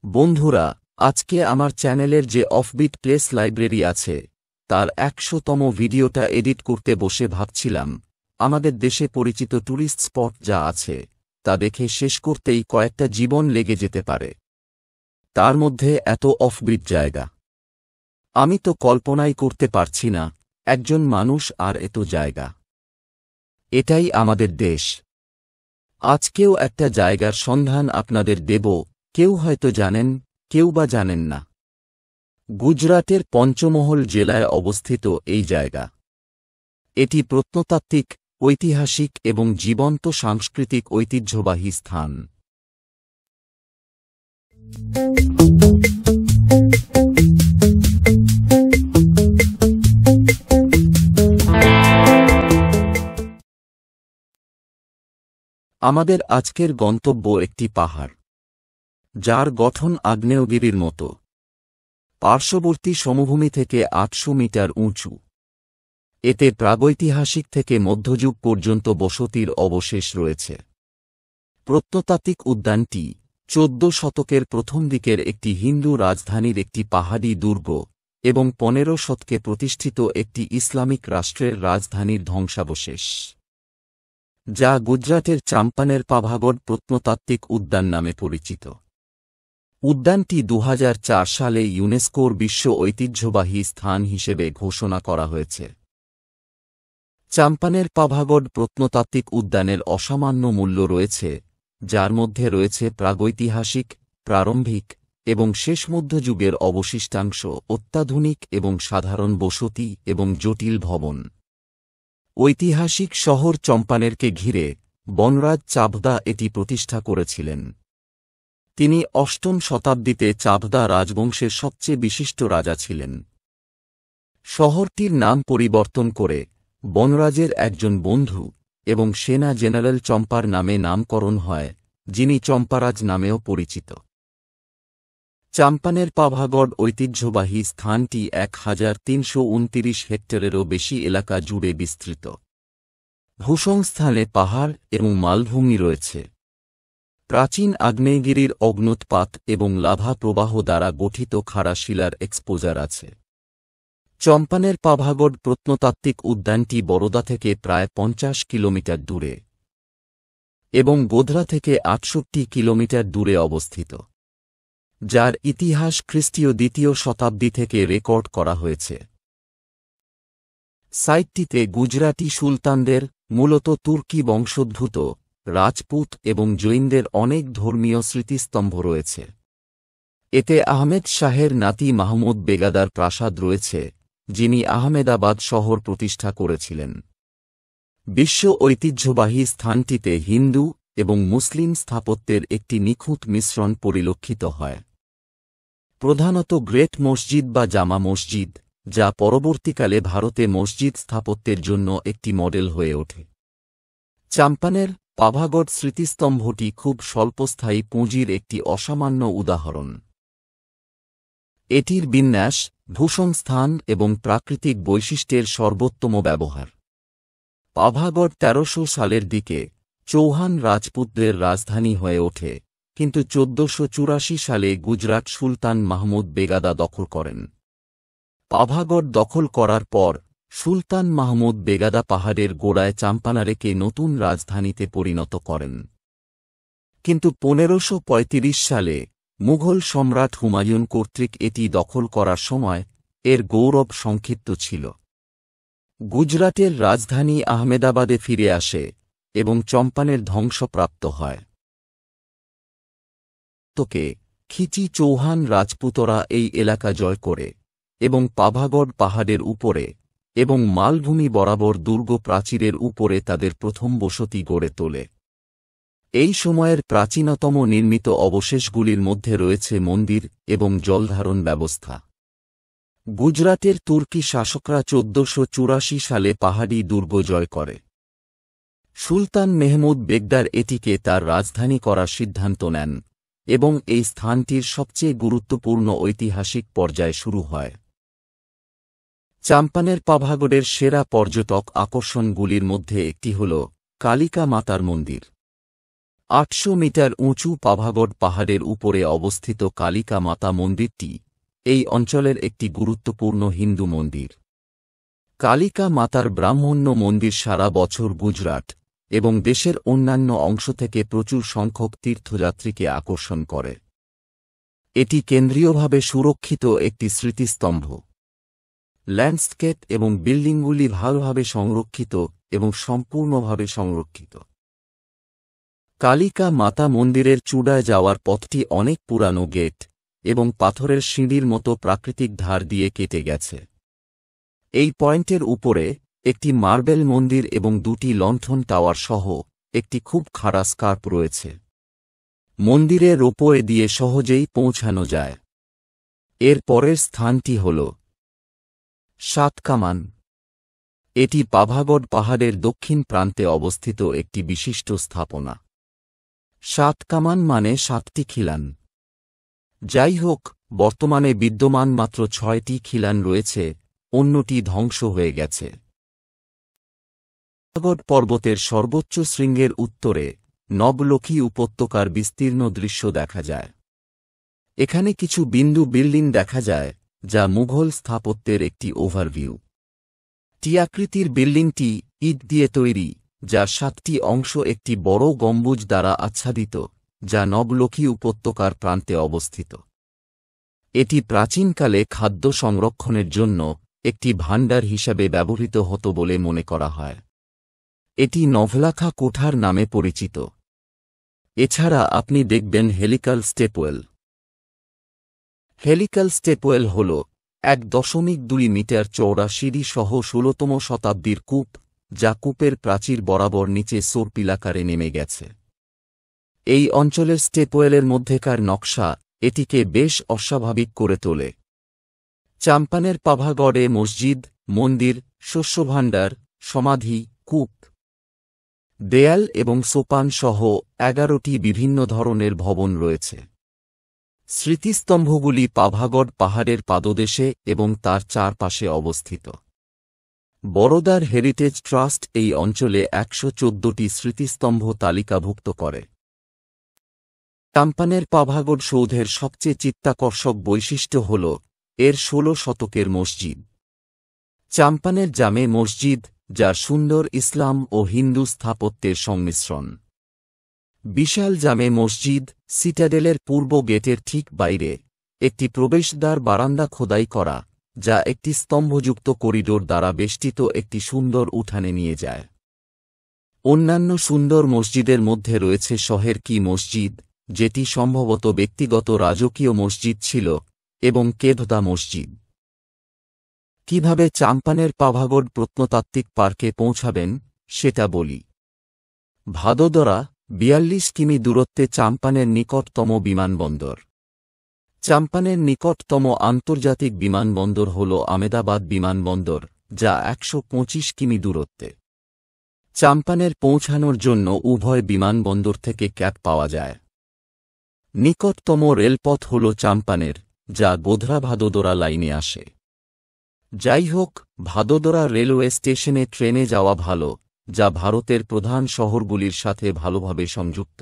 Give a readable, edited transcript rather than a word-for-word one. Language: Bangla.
বন্ধুরা, আজকে আমার চ্যানেলের যে অফবিট প্লেস লাইব্রেরি আছে তার ১০০তম ভিডিওটা এডিট করতে বসে ভাবছিলাম আমাদের দেশে পরিচিত ট্যুরিস্ট স্পট যা আছে তা দেখে শেষ করতেই কয়েকটা জীবন লেগে যেতে পারে। তার মধ্যে এত অফবিট জায়গা আমি তো কল্পনাই করতে পারছি না, একজন মানুষ আর এত জায়গা। এটাই আমাদের দেশ। আজকেও একটা জায়গার সন্ধান আপনাদের দেব, কেউ হয়তো জানেন, কেউ বা জানেন না। গুজরাটের পঞ্চমহল জেলায় অবস্থিত এই জায়গা। এটি প্রত্নতাত্ত্বিক, ঐতিহাসিক এবং জীবন্ত সাংস্কৃতিক ঐতিহ্যবাহী স্থান। আমাদের আজকের গন্তব্য একটি পাহাড়, যার গঠন আগ্নেয়গিরির মতো। পার্শ্ববর্তী সমভূমি থেকে ৮০০ মিটার উঁচু। এতে প্রাগৈতিহাসিক থেকে মধ্যযুগ পর্যন্ত বসতির অবশেষ রয়েছে। প্রত্নতাত্ত্বিক উদ্যানটি ১৪ শতকের প্রথম দিকের একটি হিন্দু রাজধানীর একটি পাহাড়ি দুর্গ এবং ১৫ শতকে প্রতিষ্ঠিত একটি ইসলামিক রাষ্ট্রের রাজধানীর ধ্বংসাবশেষ, যা গুজরাটের চাম্পানের পাভাগড় প্রত্নতাত্ত্বিক উদ্যান নামে পরিচিত। উদ্যানটি ২০০৪ সালে ইউনেস্কোর বিশ্ব ঐতিহ্যবাহী স্থান হিসেবে ঘোষণা করা হয়েছে। চাম্পানের পাভাগড় প্রত্নতাত্ত্বিক উদ্যানের অসামান্য মূল্য রয়েছে, যার মধ্যে রয়েছে প্রাগৈতিহাসিক, প্রারম্ভিক এবং শেষ মধ্যযুগের অবশিষ্টাংশ, অত্যাধুনিক এবং সাধারণ বসতি এবং জটিল ভবন। ঐতিহাসিক শহর চম্পানেরকে ঘিরে বনরাজ চাভদা এটি প্রতিষ্ঠা করেছিলেন। তিনি ৮ম শতাব্দীতে চাভদা রাজবংশের সবচেয়ে বিশিষ্ট রাজা ছিলেন। শহরটির নাম পরিবর্তন করে বনরাজের একজন বন্ধু এবং সেনা জেনারেল চম্পার নামে নামকরণ হয়, যিনি চম্পারাজ নামেও পরিচিত। চাম্পানের পাভাগড় ঐতিহ্যবাহী স্থানটি ১৩২৯ হেক্টরেরও বেশি এলাকা জুড়ে বিস্তৃত। ভূসংস্থানে পাহাড় এবং মালভূমি রয়েছে। প্রাচীন আগ্নেয়গিরির অগ্ন্যুৎপাত এবং লাভা প্রবাহ দ্বারা গঠিত খাড়া শিলার এক্সপোজার আছে। চম্পানের পাভাগড় প্রত্নতাত্ত্বিক উদ্যানটি বরোদা থেকে প্রায় ৫০ কিলোমিটার দূরে এবং গোধরা থেকে ৬৮ কিলোমিটার দূরে অবস্থিত, যার ইতিহাস খ্রিস্টীয় ২য় শতাব্দী থেকে রেকর্ড করা হয়েছে। সাইটটিতে গুজরাটি সুলতানদের, মূলত তুর্কি বংশোদ্ভূত, রাজপুত এবং জৈনদের অনেক ধর্মীয় স্মৃতিস্তম্ভ রয়েছে। এতে আহমেদ শাহের নাতি মাহমুদ বেগাদার প্রাসাদ রয়েছে, যিনি আহমেদাবাদ শহর প্রতিষ্ঠা করেছিলেন। বিশ্ব ঐতিহ্যবাহী স্থানটিতে হিন্দু এবং মুসলিম স্থাপত্যের একটি নিখুঁত মিশ্রণ পরিলক্ষিত হয়। প্রধানত গ্রেট মসজিদ বা জামা মসজিদ, যা পরবর্তীকালে ভারতে মসজিদ স্থাপত্যের জন্য একটি মডেল হয়ে ওঠে। চাম্পানের পাভাগড় স্মৃতিস্তম্ভটি খুব স্বল্পস্থায়ী পুঁজির একটি অসামান্য উদাহরণ। এটির বিন্যাস, ভূসংস্থান এবং প্রাকৃতিক বৈশিষ্ট্যের সর্বোত্তম ব্যবহার। পাভাগড় ১৩০০ সালের দিকে চৌহান রাজপুতদের রাজধানী হয়ে ওঠে, কিন্তু ১৪৮৪ সালে গুজরাট সুলতান মাহমুদ বেগাদা দখল করেন। পাভাগড় দখল করার পর সুলতান মাহমুদ বেগাদা পাহাড়ের গোড়ায় চাম্পানারেকে নতুন রাজধানীতে পরিণত করেন। কিন্তু ১৫৩৫ সালে মুঘল সম্রাট হুমায়ুন কর্তৃক এটি দখল করার সময় এর গৌরব সংক্ষিপ্ত ছিল। গুজরাটের রাজধানী আহমেদাবাদে ফিরে আসে এবং চম্পানের ধ্বংসপ্রাপ্ত হয়। তোকে খিচি চৌহান রাজপুতরা এই এলাকা জয় করে এবং পাভাগড় পাহাড়ের উপরে এবং মালভূমি বরাবর দুর্গ প্রাচীরের উপরে তাদের প্রথম বসতি গড়ে তোলে। এই সময়ের প্রাচীনতম নির্মিত অবশেষগুলির মধ্যে রয়েছে মন্দির এবং জলধারণ ব্যবস্থা। গুজরাটের তুর্কি শাসকরা ১৪৮৪ সালে পাহাড়ি দুর্গ জয় করে। সুলতান মেহমুদ বেগদার এটিকে তার রাজধানী করার সিদ্ধান্ত নেন এবং এই স্থানটির সবচেয়ে গুরুত্বপূর্ণ ঐতিহাসিক পর্যায় শুরু হয়। চাম্পানের পাভাগড়ের সেরা পর্যটক আকর্ষণগুলির মধ্যে একটি হল কালিকা মাতার মন্দির। 800 মিটার উঁচু পাভাগড় পাহাড়ের উপরে অবস্থিত কালিকা মাতা মন্দিরটি এই অঞ্চলের একটি গুরুত্বপূর্ণ হিন্দু মন্দির। কালিকা মাতার ব্রাহ্মণ্য মন্দির সারা বছর গুজরাট এবং দেশের অন্যান্য অংশ থেকে প্রচুর সংখ্যক তীর্থযাত্রীকে আকর্ষণ করে। এটি কেন্দ্রীয়ভাবে সুরক্ষিত একটি স্মৃতিস্তম্ভ। ল্যান্ডস্কেপ এবং বিল্ডিংগুলি ভালোভাবে সংরক্ষিত এবং সম্পূর্ণভাবে সংরক্ষিত। কালিকা মাতা মন্দিরের চূড়ায় যাওয়ার পথটি অনেক পুরানো গেট এবং পাথরের সিঁড়ির মতো প্রাকৃতিক ধার দিয়ে কেটে গেছে। এই পয়েন্টের উপরে একটি মার্বেল মন্দির এবং 2টি লণ্ঠন টাওয়ার সহ একটি খুব খাড়া স্কার্প রয়েছে। মন্দিরে রোপওয়ে দিয়ে সহজেই পৌঁছানো যায়। এর পরের স্থানটি হল সাতকামান। এটি পাভাগড় পাহাড়ের দক্ষিণ প্রান্তে অবস্থিত একটি বিশিষ্ট স্থাপনা। সাতকামান মানে 7টি খিলান। যাই হোক, বর্তমানে বিদ্যমান মাত্র 6টি খিলান রয়েছে, অন্যটি ধ্বংস হয়ে গেছে। পাভাগড় পর্বতের সর্বোচ্চ শৃঙ্গের উত্তরে নবলখী উপত্যকার বিস্তীর্ণ দৃশ্য দেখা যায়। এখানে কিছু বিন্দু বিল্ডিং দেখা যায়, যা মুঘল স্থাপত্যের একটি ওভারভিউ। টি আকৃতির বিল্ডিংটি ইট দিয়ে তৈরি, যার 7টি অংশ একটি বড় গম্বুজ দ্বারা আচ্ছাদিত, যা নবলখী উপত্যকার প্রান্তে অবস্থিত। এটি প্রাচীনকালে খাদ্য সংরক্ষণের জন্য একটি ভাণ্ডার হিসাবে ব্যবহৃত হতো বলে মনে করা হয়। এটি নভলাখা কোঠার নামে পরিচিত। এছাড়া আপনি দেখবেন হেলিক্যাল স্টেপওয়েল। হেলিক্যাল স্টেপওয়েল হল 1.2 মিটার চওড়া সিঁড়ি সহ 16তম শতাব্দীর কূপ, যা কূপের প্রাচীর বরাবর নিচে সোরপিলাকারে নেমে গেছে। এই অঞ্চলের স্টেপওয়েলের মধ্যেকার নকশা এটিকে বেশ অস্বাভাবিক করে তোলে। চাম্পানের পাভাগড়ে মসজিদ, মন্দির, শস্যভাণ্ডার, সমাধি, কূপ, দেয়াল এবং সোপান সহ 11টি বিভিন্ন ধরনের ভবন রয়েছে। স্মৃতিস্তম্ভগুলি পাভাগড় পাহাড়ের পাদদেশে এবং তার চারপাশে অবস্থিত। বরোদার হেরিটেজ ট্রাস্ট এই অঞ্চলে 114টি স্মৃতিস্তম্ভ তালিকাভুক্ত করে। চাম্পানের পাভাগড় সৌধের সবচেয়ে চিত্তাকর্ষক বৈশিষ্ট্য হল এর 16 শতকের মসজিদ। চাম্পানের জামে মসজিদ, যা সুন্দর ইসলাম ও হিন্দু স্থাপত্যের সংমিশ্রণ। বিশাল জামে মসজিদ সিটাডেলের পূর্ব গেটের ঠিক বাইরে একটি প্রবেশদ্বার বারান্দা খোদাই করা, যা একটি স্তম্ভযুক্ত করিডোর দ্বারা বেষ্টিত একটি সুন্দর উঠানে নিয়ে যায়। অন্যান্য সুন্দর মসজিদের মধ্যে রয়েছে শহের কি মসজিদ, যেটি সম্ভবত ব্যক্তিগত রাজকীয় মসজিদ ছিল, এবং কেভদা মসজিদ। কিভাবে চাম্পানের পাভাগড় প্রত্নতাত্ত্বিক পার্কে পৌঁছাবেন সেটা বলি। ভাদোদরা 42 কিমি দূরত্বে চাম্পানের নিকটতম বিমানবন্দর। চাম্পানের নিকটতম আন্তর্জাতিক বিমানবন্দর হল আমেদাবাদ বিমানবন্দর, যা 125 কিমি দূরত্বে। চাম্পানের পৌঁছানোর জন্য উভয় বিমানবন্দর থেকে ক্যাব পাওয়া যায়। নিকটতম রেলপথ হল চাম্পানের, যা গোধরা ভাদোদরা লাইনে আসে। যাই হোক, ভাদোদরা রেলওয়ে স্টেশনে ট্রেনে যাওয়া ভালো, যা ভারতের প্রধান শহরগুলির সাথে ভালোভাবে সংযুক্ত।